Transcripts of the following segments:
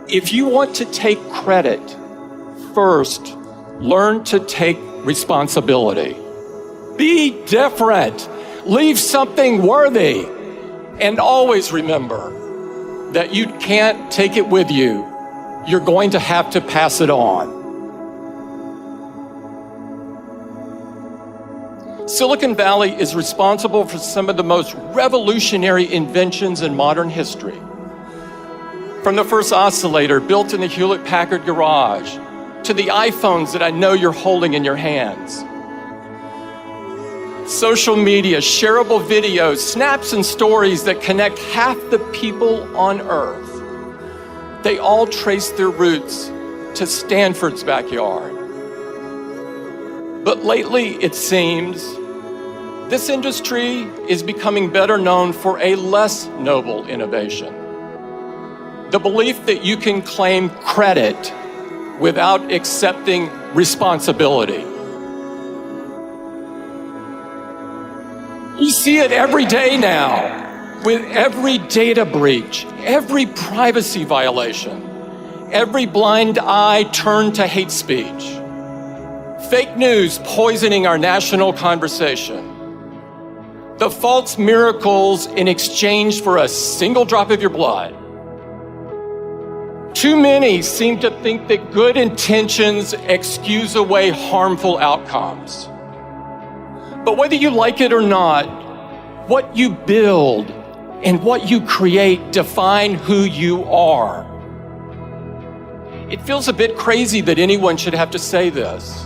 If you want to take credit, first, learn to take responsibility. Be different. Leave something worthy. And always remember that you can't take it with you. You're going to have to pass it on. Silicon Valley is responsible for some of the most revolutionary inventions in modern history. From the first oscillator built in the Hewlett-Packard garage, to the iPhones that I know you're holding in your hands. Social media, shareable videos, snaps and stories that connect half the people on Earth. They all trace their roots to Stanford's backyard. But lately, it seems, this industry is becoming better known for a less noble innovation. The belief that you can claim credit without accepting responsibility. You see it every day now, with every data breach, every privacy violation, every blind eye turned to hate speech, fake news poisoning our national conversation, the false miracles in exchange for a single drop of your blood. Too many seem to think that good intentions excuse away harmful outcomes. But whether you like it or not, what you build and what you create define who you are. It feels a bit crazy that anyone should have to say this.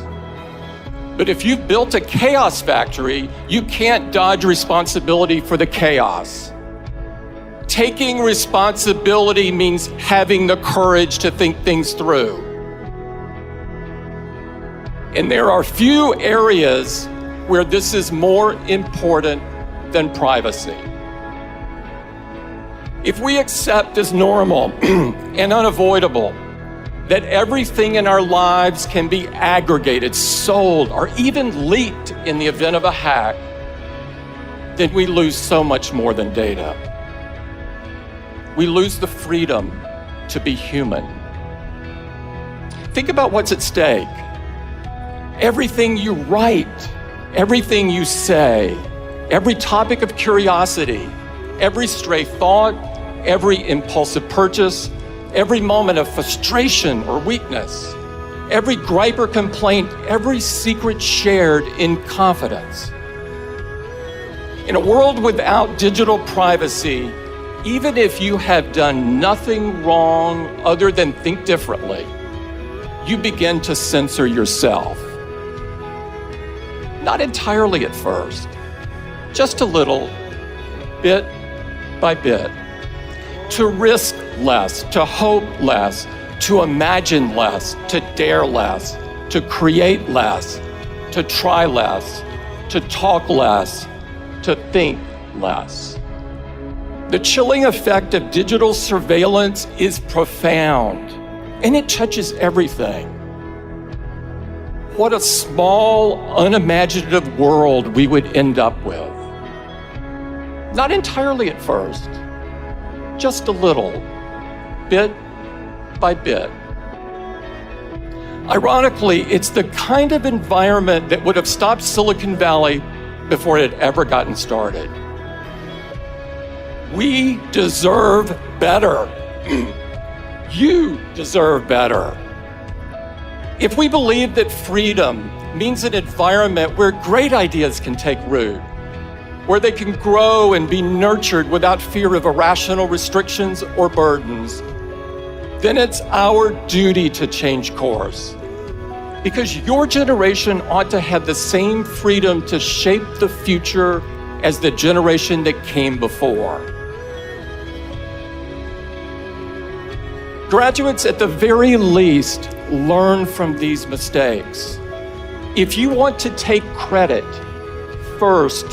But if you've built a chaos factory, you can't dodge responsibility for the chaos. Taking responsibility means having the courage to think things through. And there are few areas where this is more important than privacy. If we accept as normal and unavoidable that everything in our lives can be aggregated, sold, or even leaked in the event of a hack, then we lose so much more than data. We lose the freedom to be human. Think about what's at stake. Everything you write, everything you say, every topic of curiosity, every stray thought, every impulsive purchase, every moment of frustration or weakness, every gripe or complaint, every secret shared in confidence. In a world without digital privacy, even if you have done nothing wrong other than think differently, you begin to censor yourself. Not entirely at first, just a little, bit by bit. To risk less, to hope less, to imagine less, to dare less, to create less, to try less, to talk less, to think less. The chilling effect of digital surveillance is profound, and it touches everything. What a small, unimaginative world we would end up with. Not entirely at first, just a little, bit by bit. Ironically, it's the kind of environment that would have stopped Silicon Valley before it had ever gotten started. We deserve better. You deserve better. If we believe that freedom means an environment where great ideas can take root, where they can grow and be nurtured without fear of irrational restrictions or burdens, then it's our duty to change course. Because your generation ought to have the same freedom to shape the future as the generation that came before. Graduates, at the very least, learn from these mistakes. If you want to take credit, first,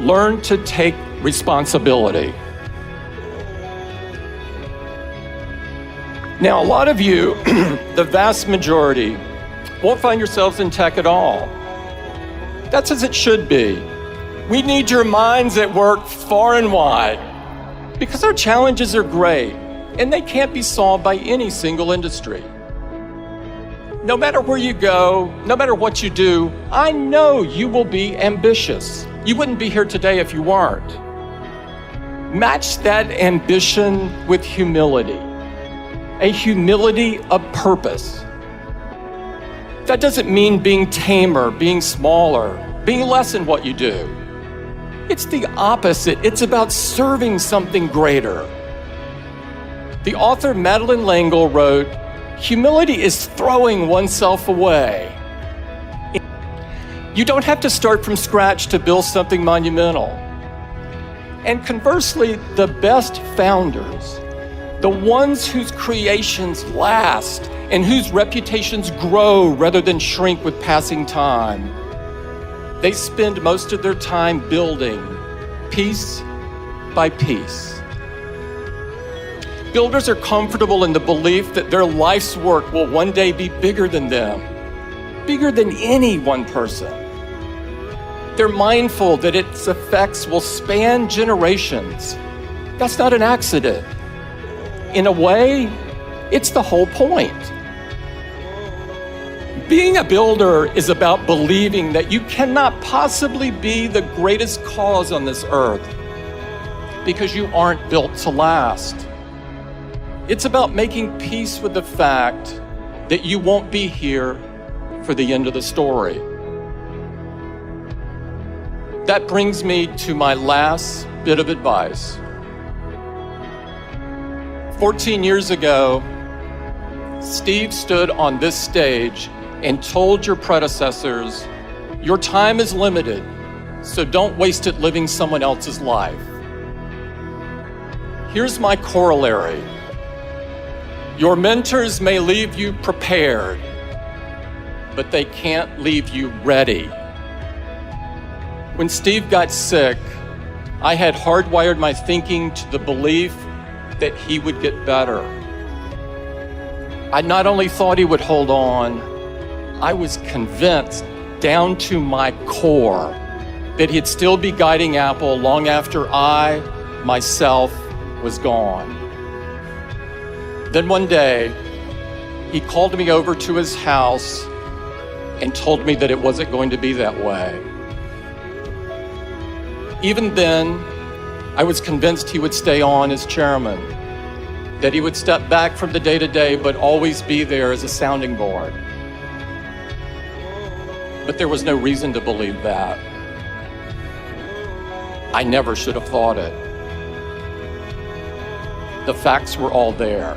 learn to take responsibility. Now, a lot of you, the vast majority, won't find yourselves in tech at all. That's as it should be. We need your minds at work far and wide because our challenges are great. and they can't be solved by any single industry. No matter where you go, no matter what you do, I know you will be ambitious. You wouldn't be here today if you weren't. Match that ambition with humility, a humility of purpose. That doesn't mean being tamer, being smaller, being less in what you do. It's the opposite. It's about serving something greater. The author Madeleine L'Engle wrote, "Humility is throwing oneself away." You don't have to start from scratch to build something monumental. And conversely, the best founders, the ones whose creations last and whose reputations grow rather than shrink with passing time, they spend most of their time building piece by piece. Builders are comfortable in the belief that their life's work will one day be bigger than them, bigger than any one person. They're mindful that its effects will span generations. That's not an accident. In a way, it's the whole point. Being a builder is about believing that you cannot possibly be the greatest cause on this earth because you aren't built to last. It's about making peace with the fact that you won't be here for the end of the story. That brings me to my last bit of advice. 14 years ago, Steve stood on this stage and told your predecessors, "Your time is limited, so don't waste it living someone else's life." Here's my corollary. Your mentors may leave you prepared, but they can't leave you ready. When Steve got sick, I had hardwired my thinking to the belief that he would get better. I not only thought he would hold on, I was convinced down to my core that he'd still be guiding Apple long after I, myself, was gone. Then one day, he called me over to his house and told me that it wasn't going to be that way. Even then, I was convinced he would stay on as chairman, that he would step back from the day-to-day but always be there as a sounding board. But there was no reason to believe that. I never should have thought it. The facts were all there.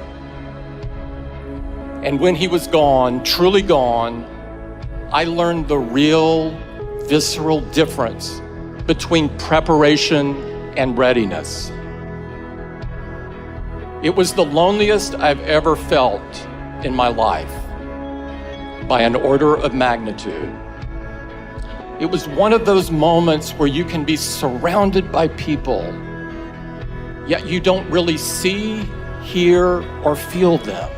And when he was gone, truly gone, I learned the real, visceral difference between preparation and readiness. It was the loneliest I've ever felt in my life, by an order of magnitude. It was one of those moments where you can be surrounded by people, yet you don't really see, hear, or feel them.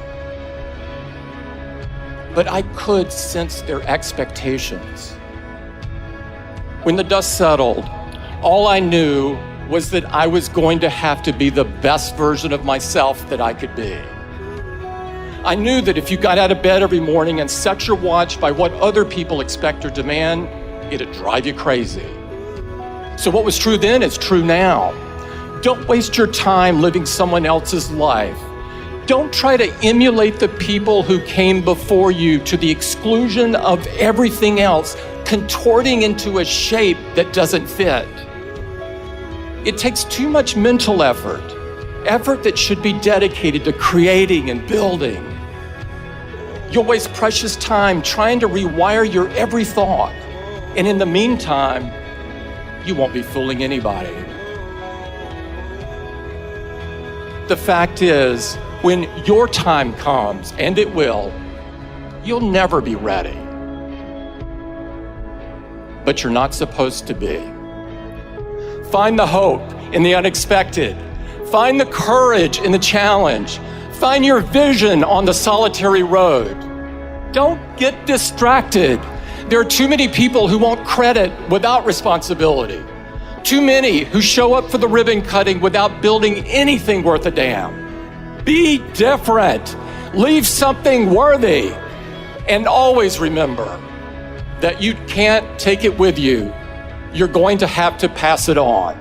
But I could sense their expectations. When the dust settled, all I knew was that I was going to have to be the best version of myself that I could be. I knew that if you got out of bed every morning and set your watch by what other people expect or demand, it'd drive you crazy. So what was true then is true now. Don't waste your time living someone else's life. Don't try to emulate the people who came before you to the exclusion of everything else, contorting into a shape that doesn't fit. It takes too much mental effort that should be dedicated to creating and building. You'll waste precious time trying to rewire your every thought. And in the meantime, you won't be fooling anybody. The fact is, when your time comes, and it will, you'll never be ready. But you're not supposed to be. Find the hope in the unexpected. Find the courage in the challenge. Find your vision on the solitary road. Don't get distracted. There are too many people who want credit without responsibility. Too many who show up for the ribbon cutting without building anything worth a damn. Be different. Leave something worthy. And always remember that you can't take it with you. You're going to have to pass it on.